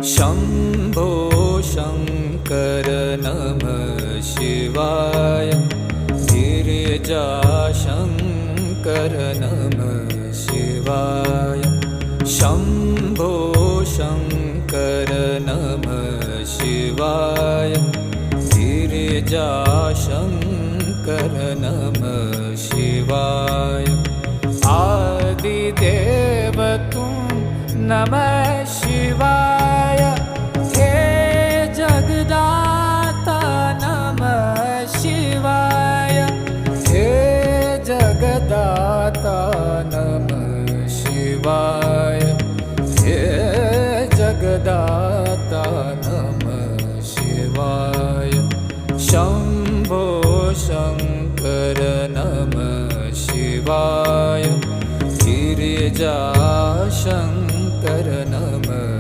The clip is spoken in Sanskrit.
शम्भो शङ्कर नमः शिवाय। गिरिजाशङ्कर नमः शिवाय। शम्भो शङ्कर नमः शिवाय। गिरिजाशङ्कर नमः शिवाय। आदिदेव तुम नमः शिवाय। हे जगदाता नमः शिवाय। हे जगदाता नमः शिवाय। हे जगदाता नमः शिवाय। शम्भो शङ्कर नमः शिवाय। गिरिजा